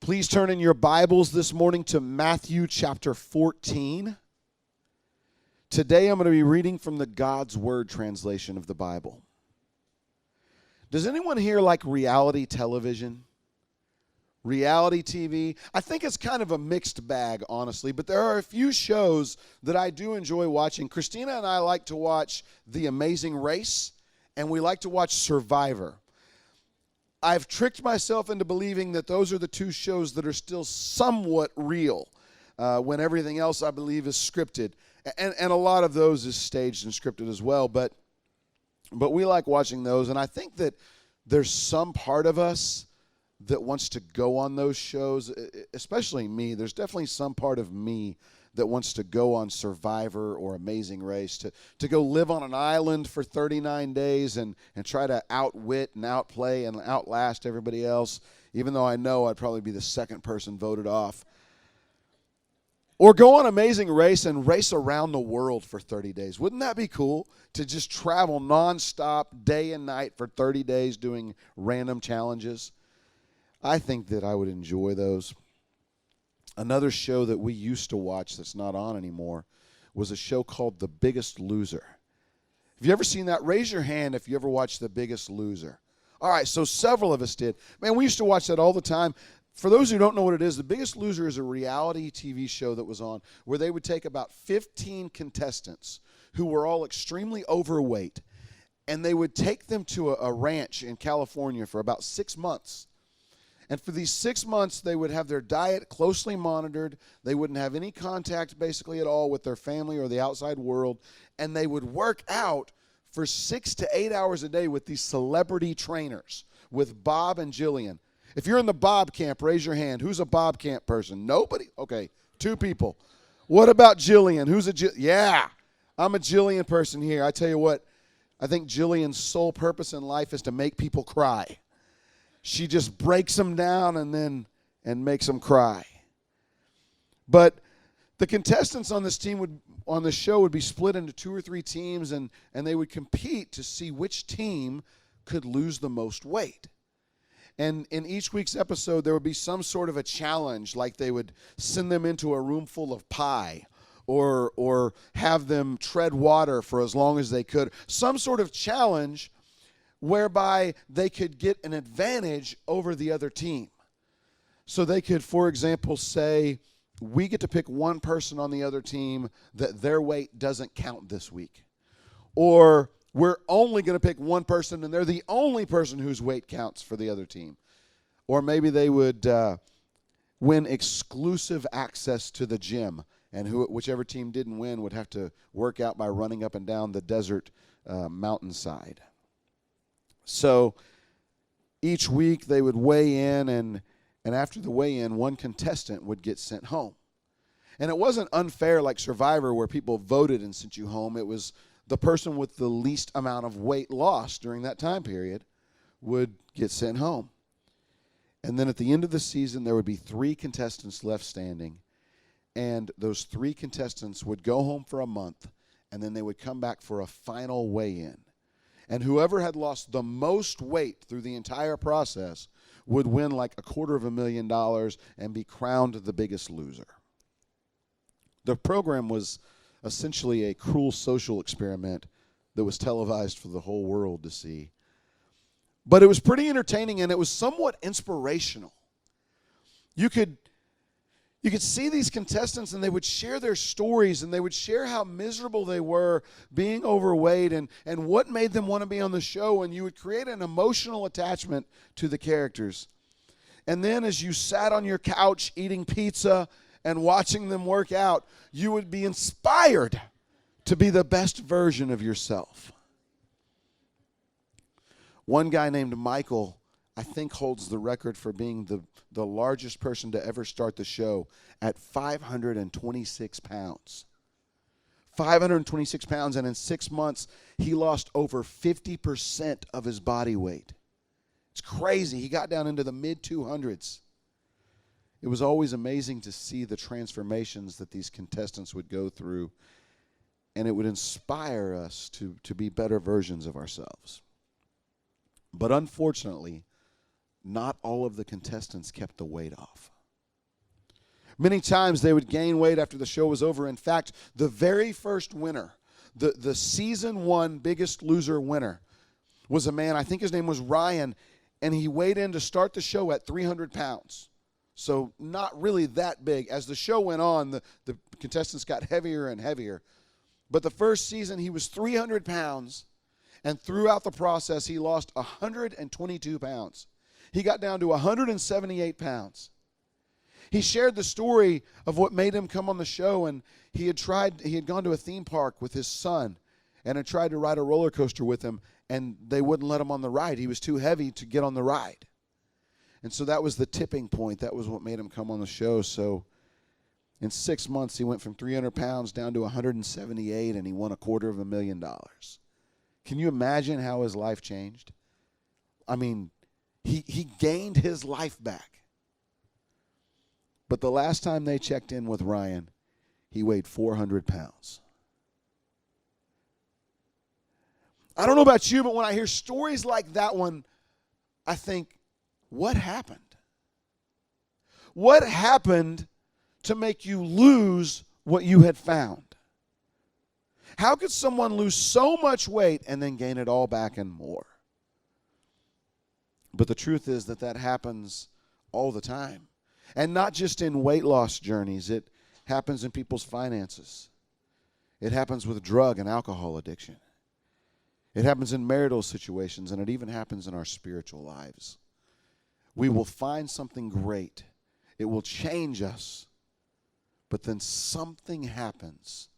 Please turn in your Bibles this morning to Matthew chapter 14. Today I'm going to be reading from the God's Word translation of the Bible. Does anyone here like reality television? Reality TV? I think it's kind of a mixed bag, honestly, but there are a few shows that I do enjoy watching. Christina and I like to watch The Amazing Race, and we like to watch Survivor. I've tricked myself into believing that those are the two shows that are still somewhat real when everything else, I believe, is scripted. And a lot of those is staged and scripted as well. But we like watching those. And I think that there's some part of us that wants to go on those shows, especially me. There's definitely some part of me that wants to go on Survivor or Amazing Race, to go live on an island for 39 days and try to outwit and outplay and outlast everybody else, even though I know I'd probably be the second person voted off. Or go on Amazing Race and race around the world for 30 days. Wouldn't that be cool to just travel nonstop day and night for 30 days doing random challenges? I think that I would enjoy those. Another show that we used to watch that's not on anymore was a show called The Biggest Loser. Have you ever seen that? Raise your hand if you ever watched The Biggest Loser. All right, so several of us did. Man, we used to watch that all the time. For those who don't know what it is, The Biggest Loser is a reality TV show that was on where they would take about 15 contestants who were all extremely overweight, and they would take them to a ranch in California for about 6 months. And for these 6 months, they would have their diet closely monitored. They wouldn't have any contact basically at all with their family or the outside world. And they would work out for 6 to 8 hours a day with these celebrity trainers, with Bob and Jillian. If you're in the Bob camp, raise your hand. Who's a Bob camp person? Nobody? Okay, 2 people. What about Jillian? Yeah, I'm a Jillian person here. I tell you what, I think Jillian's sole purpose in life is to make people cry. She just breaks them down and makes them cry. But the contestants on this show would be split into 2 or 3 teams, and they would compete to see which team could lose the most weight. And in each week's episode, there would be some sort of a challenge, like they would send them into a room full of pie or have them tread water for as long as they could. Some sort of challenge whereby they could get an advantage over the other team. So they could, for example, say, we get to pick one person on the other team that their weight doesn't count this week. Or we're only going to pick one person and they're the only person whose weight counts for the other team. Or maybe they would win exclusive access to the gym, and whichever team didn't win would have to work out by running up and down the desert mountainside. So each week they would weigh in, and after the weigh-in, one contestant would get sent home. And it wasn't unfair like Survivor where people voted and sent you home. It was the person with the least amount of weight lost during that time period would get sent home. And then at the end of the season, there would be 3 contestants left standing, and those 3 contestants would go home for a month, and then they would come back for a final weigh-in. And whoever had lost the most weight through the entire process would win like $250,000 and be crowned the biggest loser. The program was essentially a cruel social experiment that was televised for the whole world to see. But it was pretty entertaining, and it was somewhat inspirational. You could see these contestants, and they would share their stories, and they would share how miserable they were being overweight and what made them want to be on the show, and you would create an emotional attachment to the characters. And then as you sat on your couch eating pizza and watching them work out, you would be inspired to be the best version of yourself. One guy named Michael, I think, holds the record for being the largest person to ever start the show at 526 pounds. 526 pounds, and in 6 months, he lost over 50% of his body weight. It's crazy. He got down into the mid-200s. It was always amazing to see the transformations that these contestants would go through, and it would inspire us to be better versions of ourselves. But unfortunately, not all of the contestants kept the weight off. Many times they would gain weight after the show was over. In fact, the very first winner, the season one Biggest Loser winner, was a man, I think his name was Ryan, and he weighed in to start the show at 300 pounds. So not really that big. As the show went on, the contestants got heavier and heavier. But the first season, he was 300 pounds, and throughout the process, he lost 122 pounds. He got down to 178 pounds. He shared the story of what made him come on the show, and he had gone to a theme park with his son and had tried to ride a roller coaster with him, and they wouldn't let him on the ride. He was too heavy to get on the ride. And so that was the tipping point. That was what made him come on the show. So in 6 months, he went from 300 pounds down to 178, and he won $250,000. Can you imagine how his life changed? I mean, he gained his life back. But the last time they checked in with Ryan, he weighed 400 pounds. I don't know about you, but when I hear stories like that one, I think, what happened? What happened to make you lose what you had found? How could someone lose so much weight and then gain it all back and more? But the truth is that happens all the time. And not just in weight loss journeys. It happens in people's finances. It happens with drug and alcohol addiction. It happens in marital situations, and it even happens in our spiritual lives. We will find something great. It will change us. But then something happens,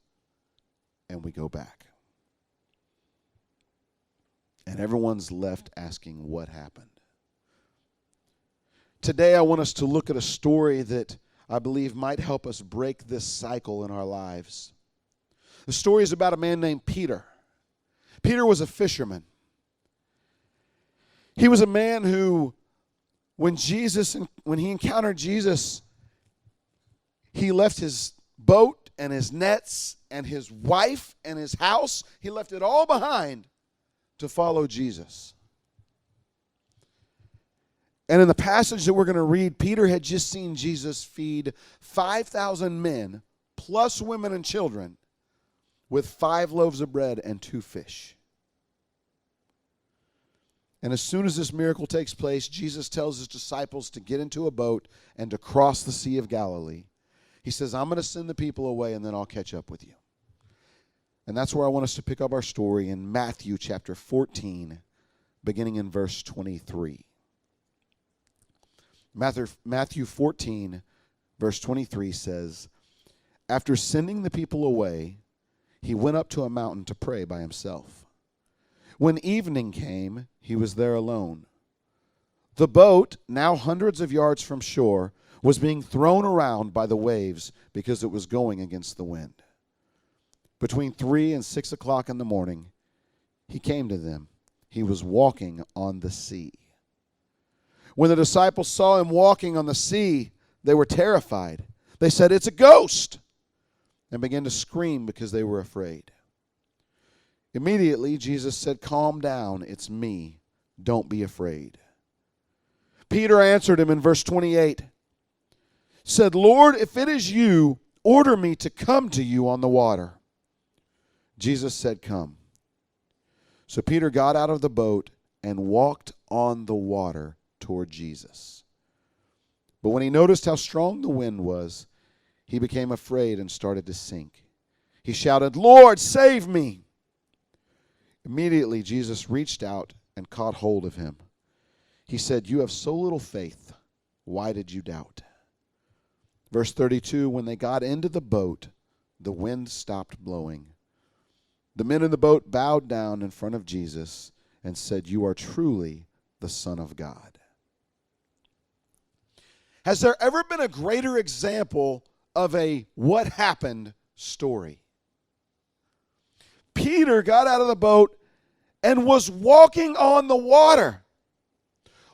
and we go back. And everyone's left asking what happened. Today I want us to look at a story that I believe might help us break this cycle in our lives. The story is about a man named Peter. Peter was a fisherman. He was a man who, when he encountered Jesus, he left his boat and his nets and his wife and his house. He left it all behind to follow Jesus. And in the passage that we're going to read, Peter had just seen Jesus feed 5,000 men, plus women and children, with 5 loaves of bread and 2 fish. And as soon as this miracle takes place, Jesus tells his disciples to get into a boat and to cross the Sea of Galilee. He says, I'm going to send the people away, and then I'll catch up with you. And that's where I want us to pick up our story in Matthew chapter 14, beginning in verse 23. Matthew 14, verse 23 says, after sending the people away, he went up to a mountain to pray by himself. When evening came, he was there alone. The boat, now hundreds of yards from shore, was being thrown around by the waves because it was going against the wind. Between 3 and 6 o'clock in the morning, he came to them. He was walking on the sea. When the disciples saw him walking on the sea, they were terrified. They said, it's a ghost, and began to scream because they were afraid. Immediately, Jesus said, calm down, it's me. Don't be afraid. Peter answered him in verse 28, said, Lord, if it is you, order me to come to you on the water. Jesus said, come. So Peter got out of the boat and walked on the water toward Jesus. But when he noticed how strong the wind was, he became afraid and started to sink. He shouted, Lord, save me. Immediately Jesus reached out and caught hold of him. He said, you have so little faith. Why did you doubt? Verse 32, when they got into the boat, the wind stopped blowing. The men in the boat bowed down in front of Jesus and said, you are truly the Son of God. Has there ever been a greater example of a what happened story? Peter got out of the boat and was walking on the water.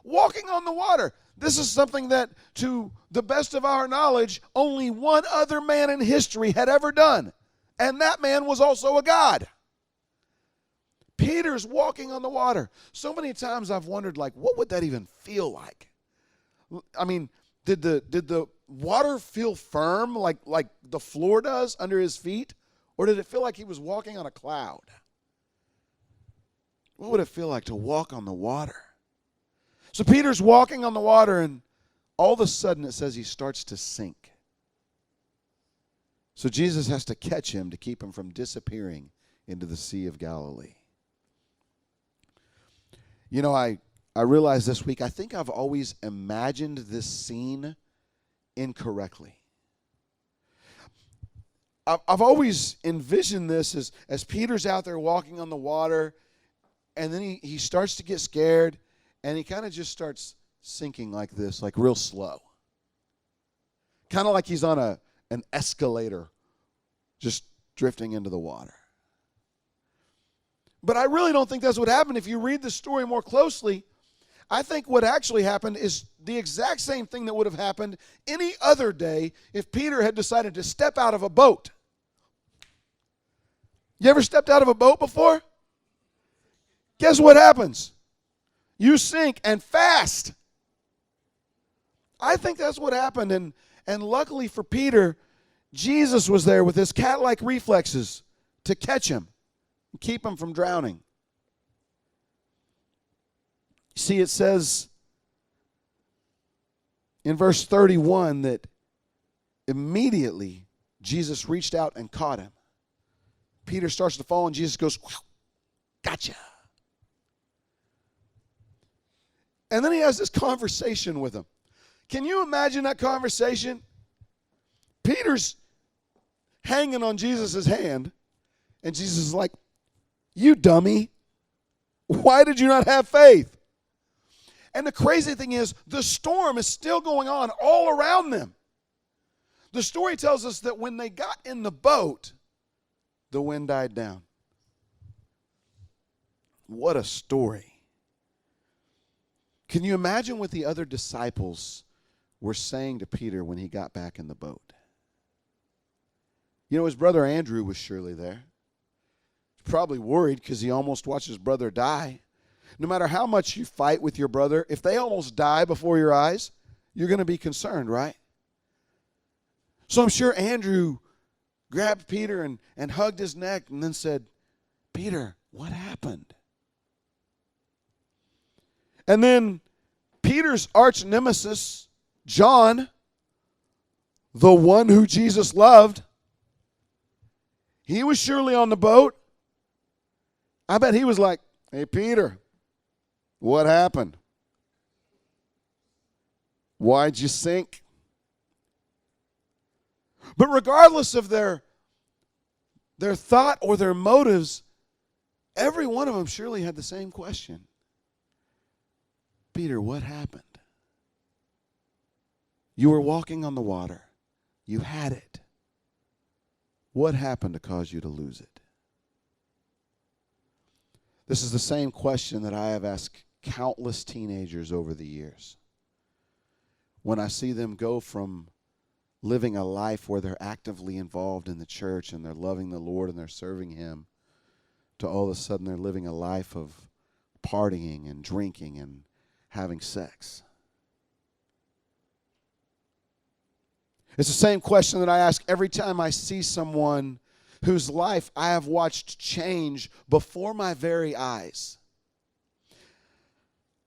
Walking on the water. This is something that, to the best of our knowledge, only one other man in history had ever done. And that man was also a God. Peter's walking on the water. So many times I've wondered, what would that even feel like? I mean, Did the water feel firm like the floor does under his feet? Or did it feel like he was walking on a cloud? What would it feel like to walk on the water? So Peter's walking on the water, and all of a sudden it says he starts to sink. So Jesus has to catch him to keep him from disappearing into the Sea of Galilee. You know, I realized this week, I think I've always imagined this scene incorrectly. I've always envisioned this as Peter's out there walking on the water, and then he starts to get scared, and he kind of just starts sinking like this, like real slow. Kind of like he's on an escalator, just drifting into the water. But I really don't think that's what happened. If you read the story more closely, I think what actually happened is the exact same thing that would have happened any other day if Peter had decided to step out of a boat. You ever stepped out of a boat before? Guess what happens? You sink, and fast. I think that's what happened, and luckily for Peter, Jesus was there with his cat-like reflexes to catch him and keep him from drowning. See, it says in verse 31 that immediately Jesus reached out and caught him. Peter starts to fall, and Jesus goes, gotcha. And then he has this conversation with him. Can you imagine that conversation? Peter's hanging on Jesus' hand, and Jesus is like, you dummy. Why did you not have faith? And the crazy thing is, the storm is still going on all around them. The story tells us that when they got in the boat, the wind died down. What a story. Can you imagine what the other disciples were saying to Peter when he got back in the boat? You know, his brother Andrew was surely there. He's probably worried because he almost watched his brother die. No matter how much you fight with your brother, if they almost die before your eyes, you're going to be concerned, right? So I'm sure Andrew grabbed Peter and hugged his neck and then said, Peter, what happened? And then Peter's arch nemesis, John, the one who Jesus loved, he was surely on the boat. I bet he was like, hey, Peter, what happened? Why'd you sink? But regardless of their thought or their motives, every one of them surely had the same question. Peter, what happened? You were walking on the water. You had it. What happened to cause you to lose it? This is the same question that I have asked countless teenagers over the years. When I see them go from living a life where they're actively involved in the church and they're loving the Lord and they're serving Him, to all of a sudden they're living a life of partying and drinking and having sex. It's the same question that I ask every time I see someone whose life I have watched change before my very eyes.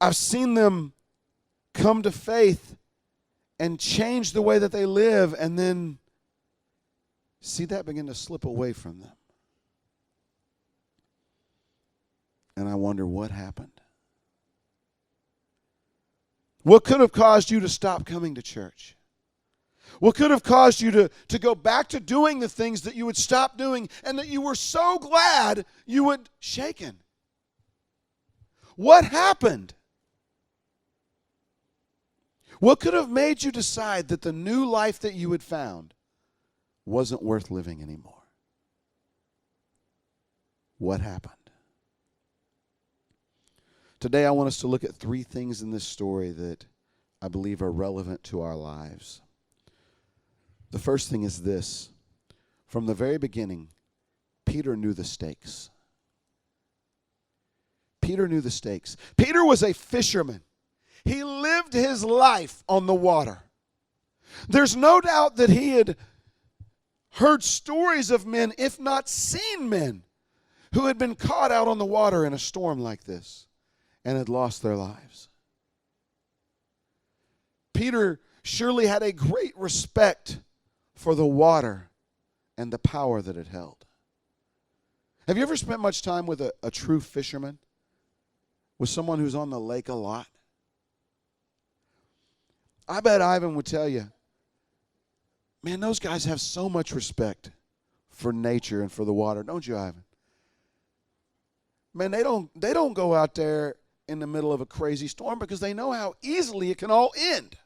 I've seen them come to faith and change the way that they live, and then see that begin to slip away from them. And I wonder what happened. What could have caused you to stop coming to church? What could have caused you to go back to doing the things that you would stop doing and that you were so glad you would shaken? What happened? What could have made you decide that the new life that you had found wasn't worth living anymore? What happened? Today I want us to look at 3 things in this story that I believe are relevant to our lives. The first thing is this. From the very beginning, Peter knew the stakes. Peter knew the stakes. Peter was a fisherman. He lived his life on the water. There's no doubt that he had heard stories of men, if not seen men, who had been caught out on the water in a storm like this and had lost their lives. Peter surely had a great respect for the water and the power that it held. Have you ever spent much time with a true fisherman? With someone who's on the lake a lot? I bet Ivan would tell you, man, those guys have so much respect for nature and for the water, don't you, Ivan? Man, they don't go out there in the middle of a crazy storm because they know how easily it can all end.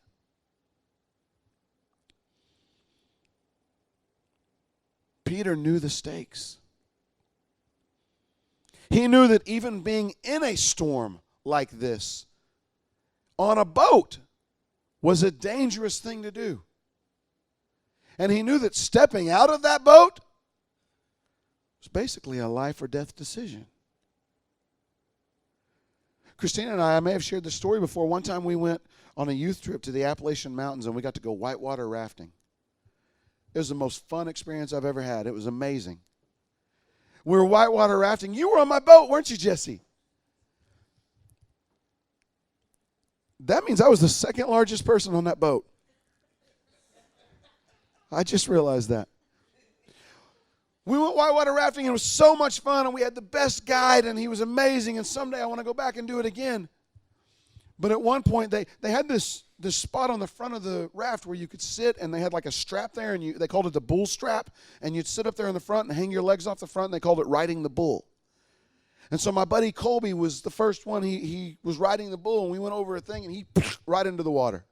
Peter knew the stakes. He knew that even being in a storm like this on a boat was a dangerous thing to do. And he knew that stepping out of that boat was basically a life or death decision. Christina and I may have shared the story before. One time we went on a youth trip to the Appalachian Mountains and we got to go whitewater rafting. It was the most fun experience I've ever had. It was amazing. We were whitewater rafting. You were on my boat, weren't you, Jesse? That means I was the second largest person on that boat. I just realized that. We went whitewater rafting, and it was so much fun, and we had the best guide, and he was amazing, and someday I want to go back and do it again. But at one point, they had this spot on the front of the raft where you could sit, and they had like a strap there, and they called it the bull strap, and you'd sit up there in the front and hang your legs off the front, and they called it riding the bull. And so my buddy Colby was the first one. He was riding the bull, and we went over a thing, and he right into the water.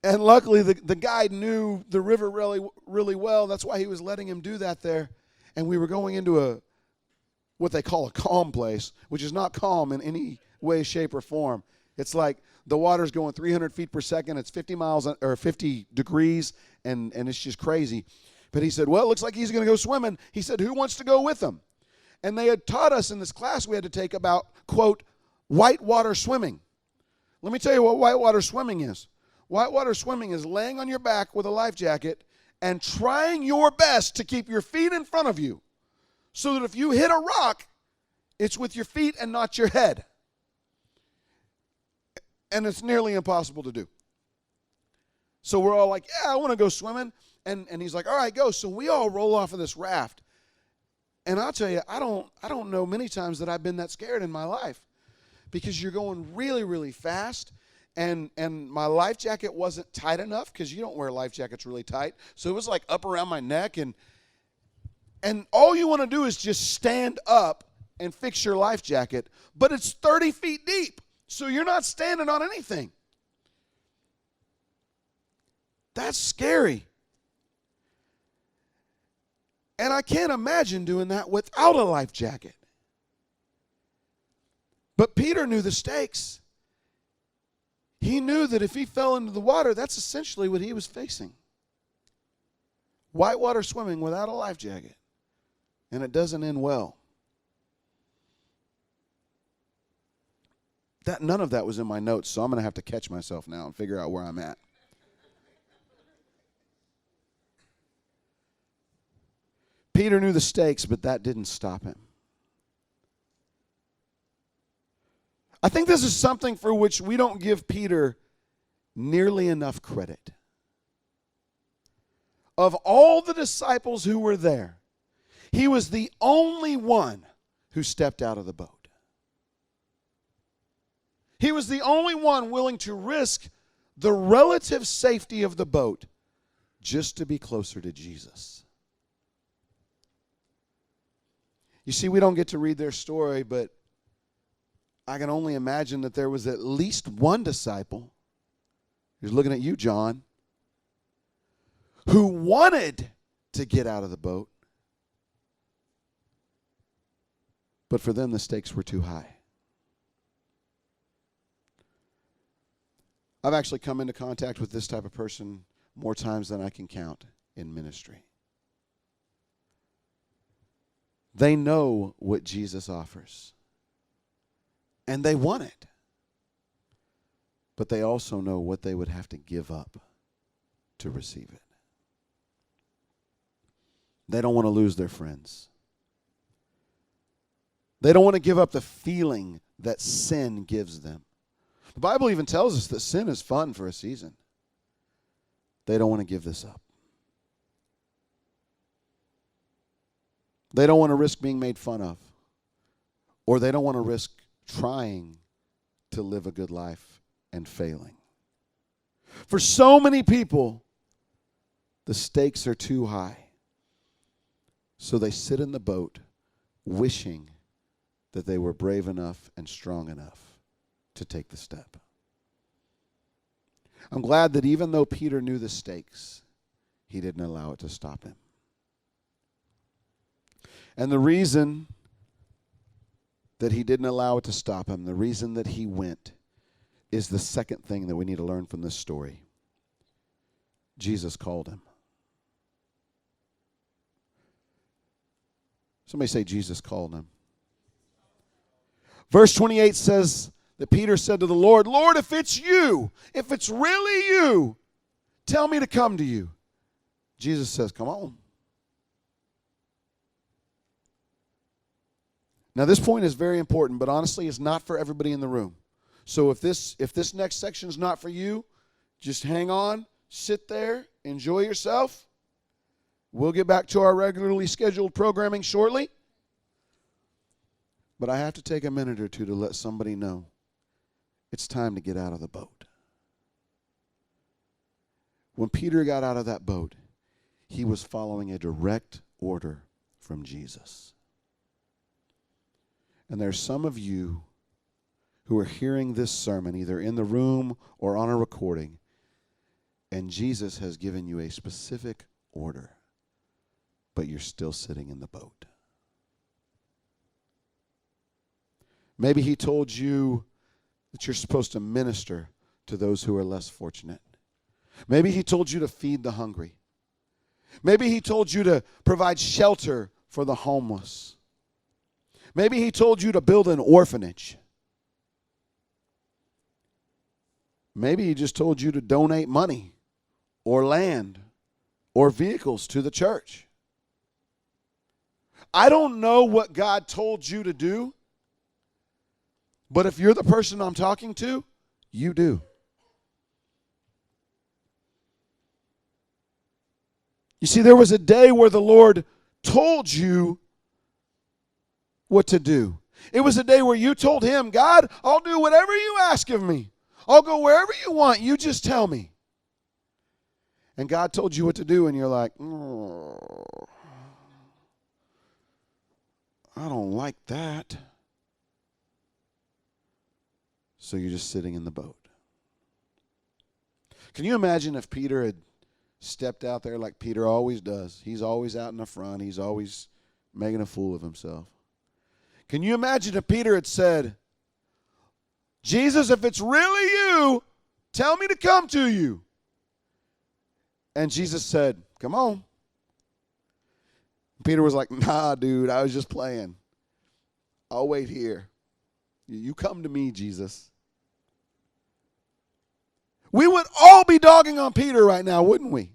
And luckily, the guide knew the river really, really well. That's why he was letting him do that there. And we were going into what they call a calm place, which is not calm in any way, shape, or form. It's like the water's going 300 feet per second. It's 50 miles or 50 degrees, and it's just crazy. But he said, well, it looks like he's going to go swimming. He said, who wants to go with him? And they had taught us in this class we had to take about, quote, whitewater swimming. Let me tell you what whitewater swimming is. Whitewater swimming is laying on your back with a life jacket and trying your best to keep your feet in front of you so that if you hit a rock, it's with your feet and not your head. And it's nearly impossible to do. So we're all like, yeah, I want to go swimming. And he's like, all right, go. So we all roll off of this raft. And I'll tell you, I don't know many times that I've been that scared in my life because you're going really, really fast. And my life jacket wasn't tight enough because you don't wear life jackets really tight. So it was like up around my neck. And all you want to do is just stand up and fix your life jacket. But it's 30 feet deep. So you're not standing on anything. That's scary. And I can't imagine doing that without a life jacket. But Peter knew the stakes. He knew that if he fell into the water, that's essentially what he was facing. Whitewater swimming without a life jacket. And it doesn't end well. None of that was in my notes, so I'm going to have to catch myself now and figure out where I'm at. Peter knew the stakes, but that didn't stop him. I think this is something for which we don't give Peter nearly enough credit. Of all the disciples who were there, he was the only one who stepped out of the boat. He was the only one willing to risk the relative safety of the boat just to be closer to Jesus. You see, we don't get to read their story, but I can only imagine that there was at least one disciple, who's looking at you, John, who wanted to get out of the boat, but for them the stakes were too high. I've actually come into contact with this type of person more times than I can count in ministry. They know what Jesus offers. And they want it. but they also know what they would have to give up to receive it. They don't want to lose their friends. They don't want to give up the feeling that sin gives them. The Bible even tells us that sin is fun for a season. They don't want to give this up. They don't want to risk being made fun of. Or they don't want to risk trying to live a good life and failing. For so many people, the stakes are too high. So they sit in the boat wishing that they were brave enough and strong enough to take the step. I'm glad that even though Peter knew the stakes, he didn't allow it to stop him. And the reason that he didn't allow it to stop him, the reason that he went, is the second thing that we need to learn from this story. Jesus called him. Somebody say, Jesus called him. Verse 28 says that Peter said to the Lord, Lord, if it's you, if it's really you, tell me to come to you. Jesus says, come on. Now this point is very important, but honestly it's not for everybody in the room. So if this next section is not for you, just hang on, sit there, enjoy yourself. We'll get back to our regularly scheduled programming shortly. But I have to take a minute or two to let somebody know it's time to get out of the boat. When Peter got out of that boat, he was following a direct order from Jesus. And there's some of you who are hearing this sermon either in the room or on a recording, and Jesus has given you a specific order, but you're still sitting in the boat. Maybe he told you that you're supposed to minister to those who are less fortunate. Maybe he told you to feed the hungry. Maybe he told you to provide shelter for the homeless. Maybe he told you to build an orphanage. Maybe he just told you to donate money or land or vehicles to the church. I don't know what God told you to do, but if you're the person I'm talking to, you do. You see, there was a day where the Lord told you what to do. It was a day where you told him, God, I'll do whatever you ask of me. I'll go wherever you want. You just tell me. And God told you what to do, and you're like, I don't like that. So you're just sitting in the boat. Can you imagine if Peter had stepped out there like Peter always does? He's always out in the front. He's always making a fool of himself. Can you imagine if Peter had said, Jesus, if it's really you, tell me to come to you. And Jesus said, come on. Peter was like, nah, dude, I was just playing. I'll wait here. You come to me, Jesus. We would all be dogging on Peter right now, wouldn't we?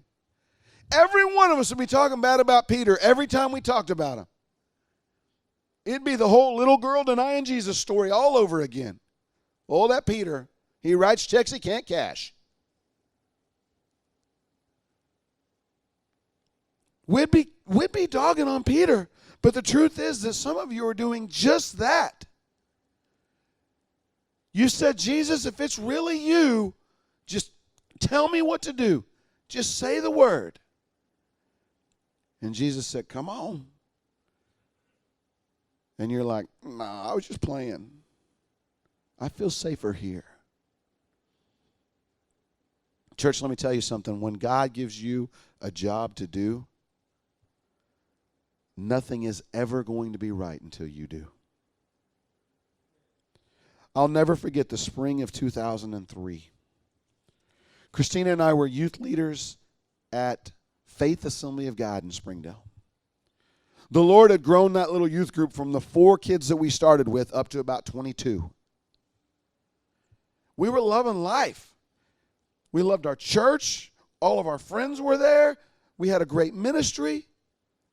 Every one of us would be talking bad about Peter every time we talked about him. It'd be the whole little girl denying Jesus story all over again. Oh, that Peter. He writes checks he can't cash. We'd be dogging on Peter. But the truth is that some of you are doing just that. You said, Jesus, if it's really you, just tell me what to do. Just say the word. And Jesus said, come on. And you're like, nah, I was just playing. I feel safer here. Church, let me tell you something. When God gives you a job to do, nothing is ever going to be right until you do. I'll never forget the spring of 2003. Christina and I were youth leaders at Faith Assembly of God in Springdale. The Lord had grown that little youth group from the 4 kids that we started with up to about 22. We were loving life. We loved our church. All of our friends were there. We had a great ministry.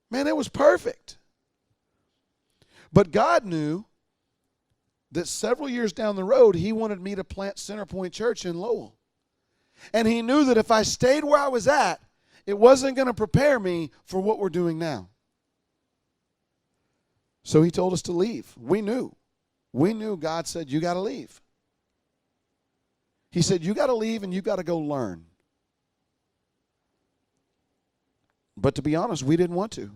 Man, it was perfect. But God knew that several years down the road, He wanted me to plant CenterPoint Church in Lowell. And He knew that if I stayed where I was at, it wasn't going to prepare me for what we're doing now. So He told us to leave. We knew. We knew God said, you got to leave. He said, you got to leave and you got to go learn. But to be honest, we didn't want to.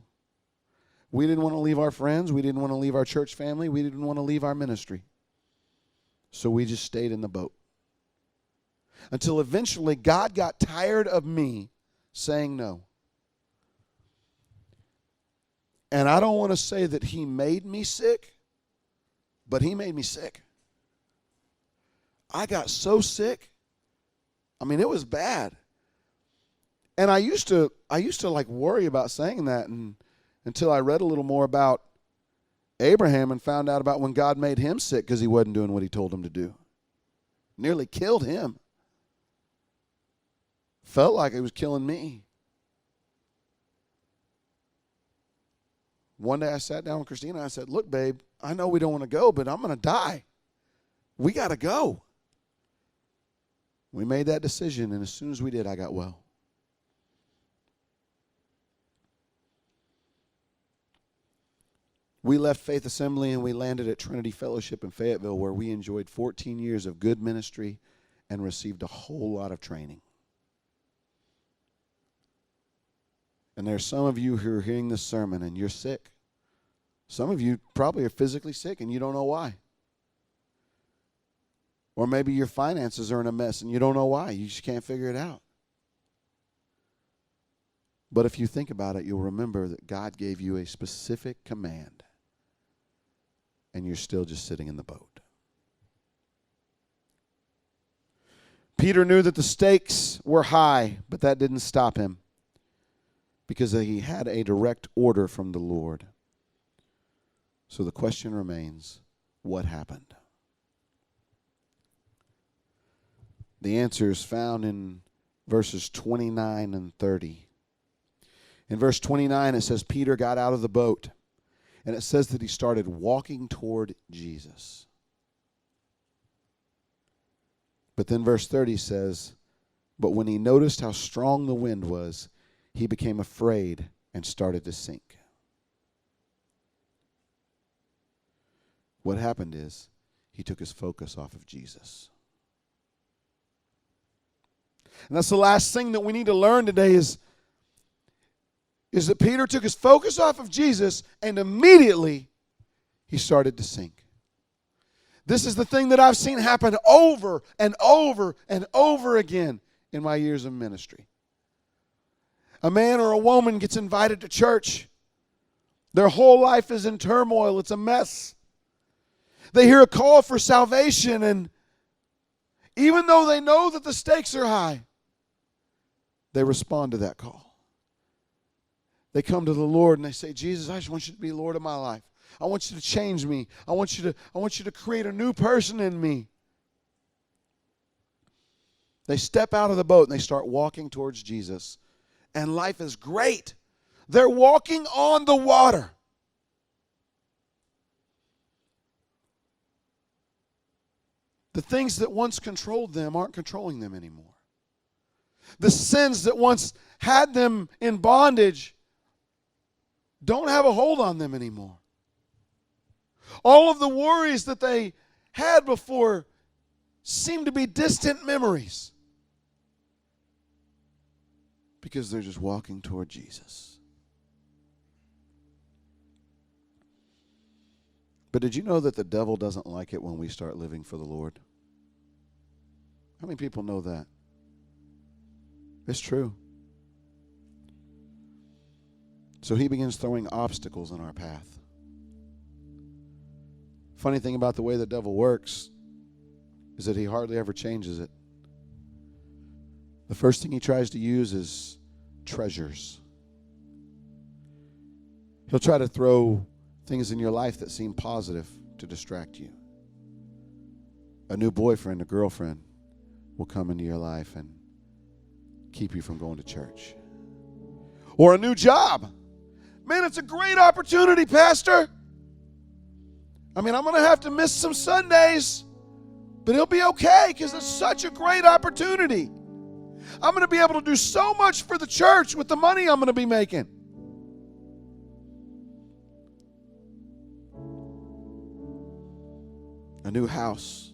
We didn't want to leave our friends. We didn't want to leave our church family. We didn't want to leave our ministry. So we just stayed in the boat. Until eventually God got tired of me saying no. And I don't want to say that He made me sick, but He made me sick. I got so sick. I mean, it was bad. And I used to like worry about saying that until I read a little more about Abraham and found out about when God made him sick because he wasn't doing what He told him to do. Nearly killed him. Felt like it was killing me. One day I sat down with Christina and I said, look, babe, I know we don't want to go, but I'm going to die. We got to go. We made that decision, and as soon as we did, I got well. We left Faith Assembly and we landed at Trinity Fellowship in Fayetteville, where we enjoyed 14 years of good ministry and received a whole lot of training. And there's some of you who are hearing this sermon and you're sick. Some of you probably are physically sick and you don't know why. Or maybe your finances are in a mess and you don't know why. You just can't figure it out. But if you think about it, you'll remember that God gave you a specific command. And you're still just sitting in the boat. Peter knew that the stakes were high, but that didn't stop him. Because he had a direct order from the Lord. So the question remains, what happened? The answer is found in verses 29 and 30. In verse 29, it says, Peter got out of the boat, and it says that he started walking toward Jesus. But then verse 30 says, but when he noticed how strong the wind was, he became afraid and started to sink. What happened is he took his focus off of Jesus. And that's the last thing that we need to learn today is that Peter took his focus off of Jesus and immediately he started to sink. This is the thing that I've seen happen over and over and over again in my years of ministry. A man or a woman gets invited to church. Their whole life is in turmoil. It's a mess. They hear a call for salvation, and even though they know that the stakes are high, they respond to that call. They come to the Lord and they say, Jesus, I just want you to be Lord of my life. I want you to change me. I want you to create a new person in me. They step out of the boat and they start walking towards Jesus. And life is great. They're walking on the water. The things that once controlled them aren't controlling them anymore. The sins that once had them in bondage don't have a hold on them anymore. All of the worries that they had before seem to be distant memories. Because they're just walking toward Jesus. But did you know that the devil doesn't like it when we start living for the Lord? How many people know that? It's true. So he begins throwing obstacles in our path. Funny thing about the way the devil works is that he hardly ever changes it. The first thing he tries to use is treasures. He'll try to throw things in your life that seem positive to distract you. A new boyfriend, a girlfriend will come into your life and keep you from going to church. Or a new job. Man, it's a great opportunity, Pastor. I mean, I'm going to have to miss some Sundays, but it'll be okay because it's such a great opportunity. I'm going to be able to do so much for the church with the money I'm going to be making. A new house,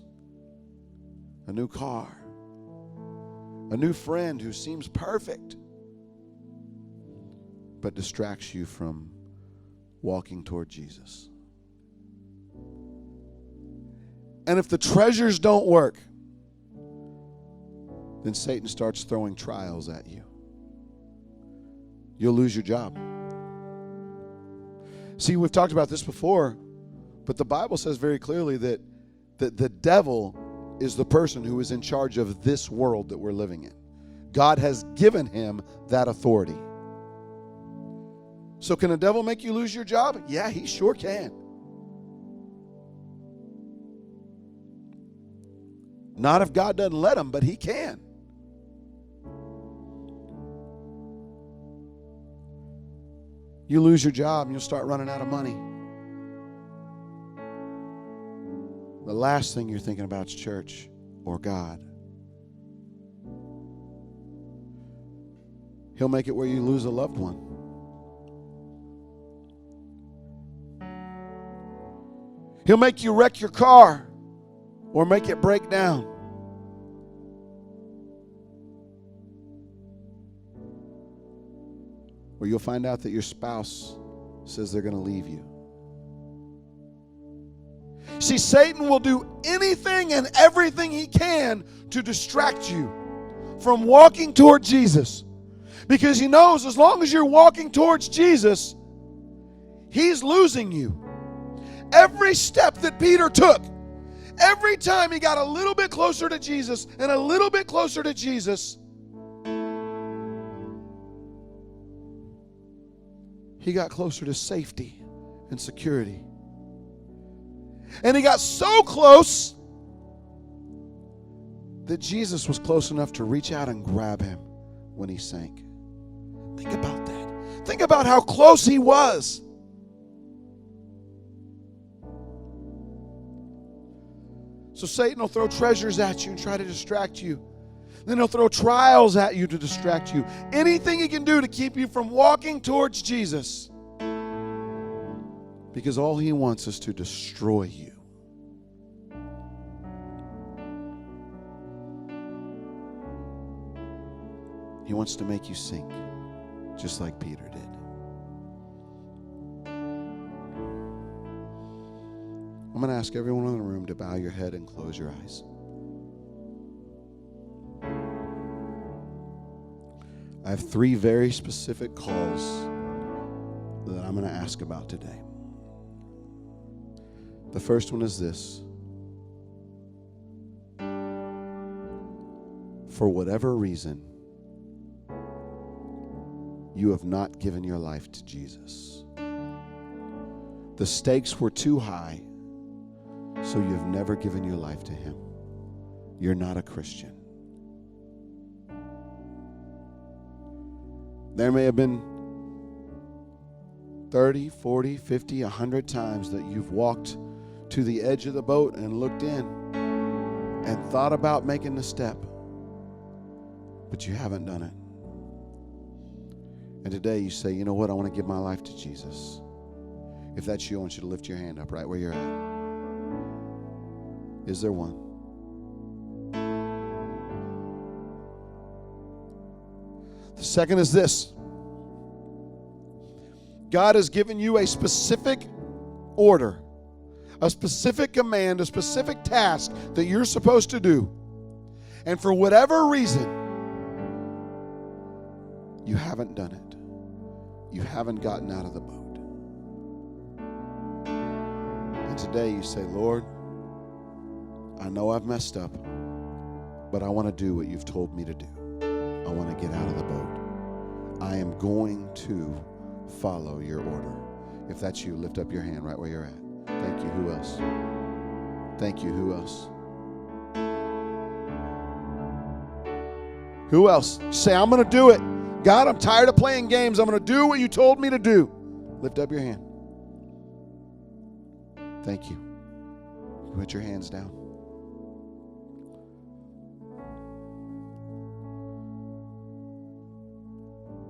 a new car, a new friend who seems perfect, but distracts you from walking toward Jesus. And if the treasures don't work, then Satan starts throwing trials at you. You'll lose your job. See, we've talked about this before, but the Bible says very clearly that the devil is the person who is in charge of this world that we're living in. God has given him that authority. So can the devil make you lose your job? Yeah, he sure can. Not if God doesn't let him, but he can. You lose your job and you'll start running out of money. The last thing you're thinking about is church or God. He'll make it where you lose a loved one. He'll make you wreck your car or make it break down. Or you'll find out that your spouse says they're going to leave you. See, Satan will do anything and everything he can to distract you from walking toward Jesus. Because he knows as long as you're walking towards Jesus, he's losing you. Every step that Peter took, every time he got a little bit closer to Jesus and a little bit closer to Jesus, he got closer to safety and security. And he got so close that Jesus was close enough to reach out and grab him when he sank. Think about that. Think about how close he was. So Satan will throw treasures at you and try to distract you. Then he'll throw trials at you to distract you. Anything he can do to keep you from walking towards Jesus. Because all he wants is to destroy you. He wants to make you sink, just like Peter did. I'm going to ask everyone in the room to bow your head and close your eyes. I have 3 very specific calls that I'm going to ask about today. The first one is this. For whatever reason, you have not given your life to Jesus. The stakes were too high, so you've never given your life to him. You're not a Christian. There may have been 30, 40, 50, 100 times that you've walked to the edge of the boat and looked in and thought about making the step, but you haven't done it. And today you say, you know what, I want to give my life to Jesus. If that's you, I want you to lift your hand up right where you're at. Is there one? The second is this. God has given you a specific order, a specific command, a specific task that you're supposed to do. And for whatever reason, you haven't done it. You haven't gotten out of the boat. And today you say, Lord, I know I've messed up, but I want to do what you've told me to do. I want to get out of the boat. I am going to follow your order. If that's you, lift up your hand right where you're at. Thank you. Who else? Thank you. Who else? Who else? Say, I'm going to do it. God, I'm tired of playing games. I'm going to do what you told me to do. Lift up your hand. Thank you. Put your hands down.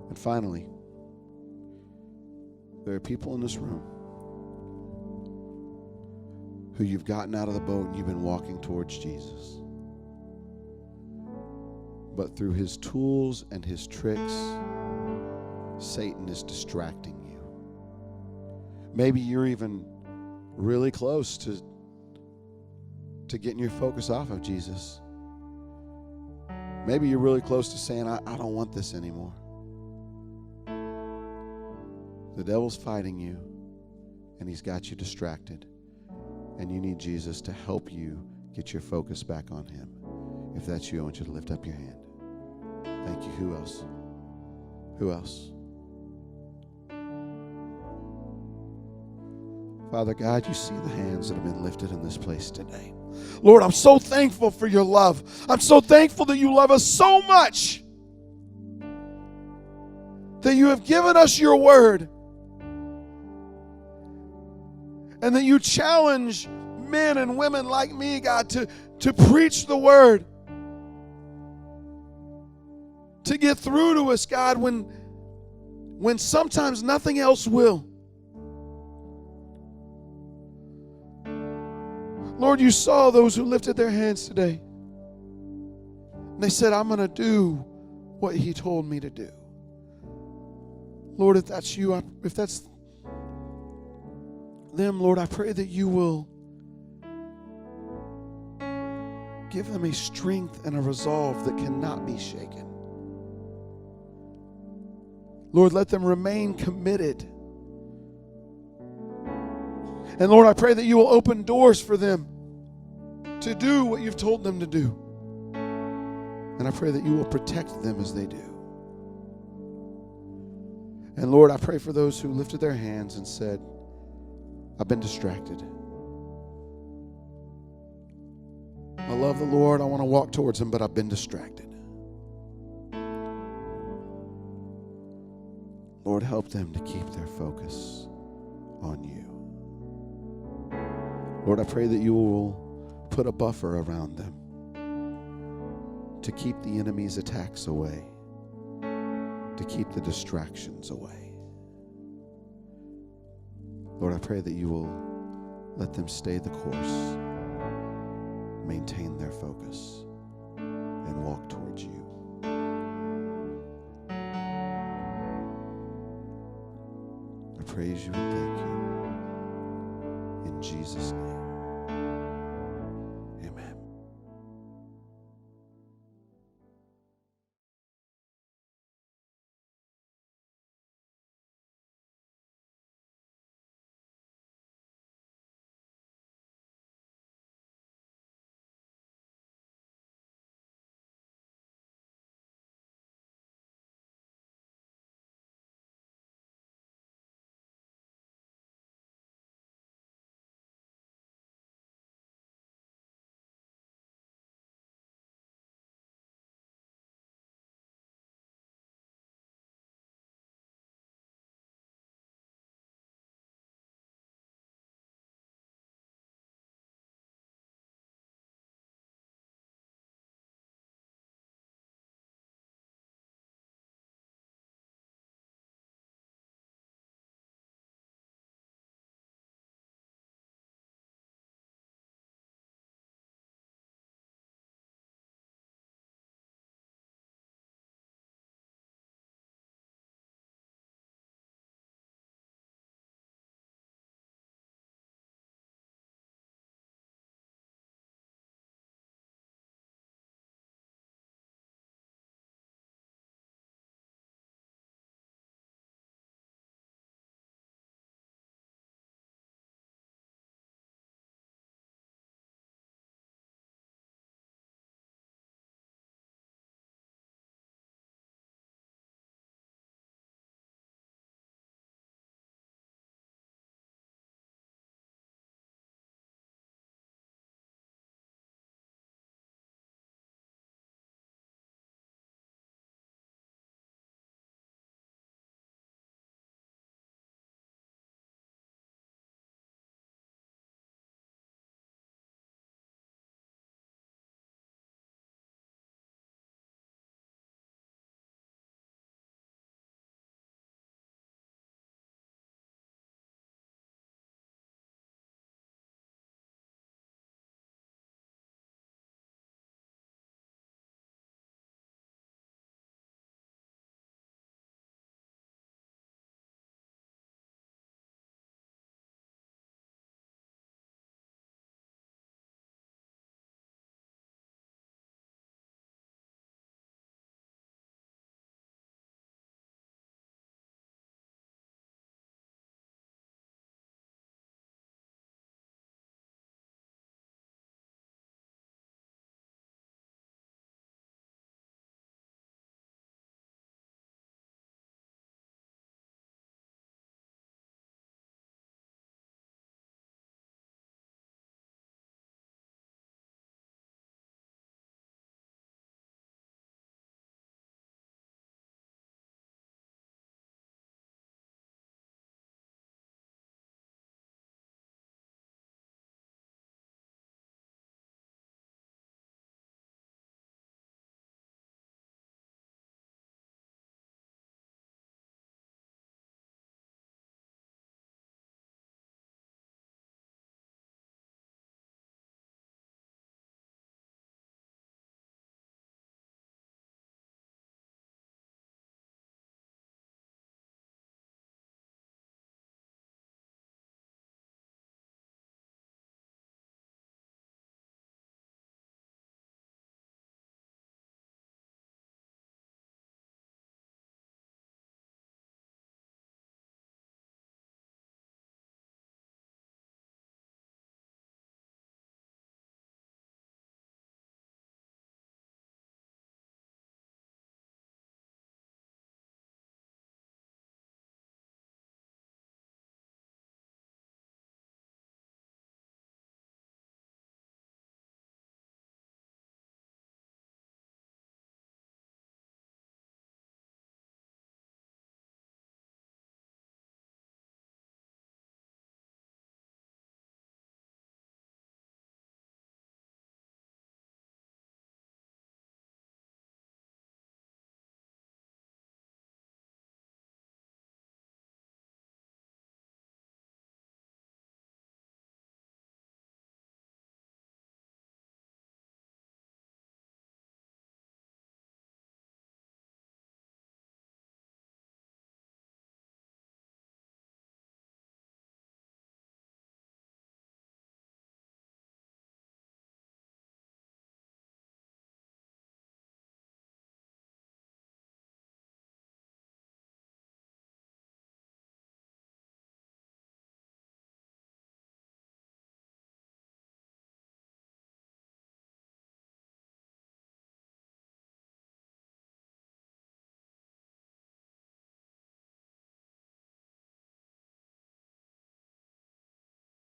And finally, there are people in this room who you've gotten out of the boat and you've been walking towards Jesus. But through his tools and his tricks, Satan is distracting you. Maybe you're even really close to getting your focus off of Jesus. Maybe you're really close to saying, I don't want this anymore. The devil's fighting you, and he's got you distracted. And you need Jesus to help you get your focus back on him. If that's you, I want you to lift up your hand. Thank you. Who else? Who else? Father God, you see the hands that have been lifted in this place today. Lord, I'm so thankful for your love. I'm so thankful that you love us so much that you have given us your word and that you challenge men and women like me, God, to preach the word, to get through to us, God, when sometimes nothing else will. Lord, you saw those who lifted their hands today. And they said, I'm going to do what he told me to do. Lord, if that's you, if that's them, Lord, I pray that you will give them a strength and a resolve that cannot be shaken. Lord, let them remain committed. And Lord, I pray that you will open doors for them to do what you've told them to do. And I pray that you will protect them as they do. And Lord, I pray for those who lifted their hands and said, I've been distracted. I love the Lord. I want to walk towards him, but I've been distracted. Lord, help them to keep their focus on you. Lord, I pray that you will put a buffer around them to keep the enemy's attacks away, to keep the distractions away. Lord, I pray that you will let them stay the course, maintain their focus, and walk towards you. I praise you and thank you. In Jesus' name.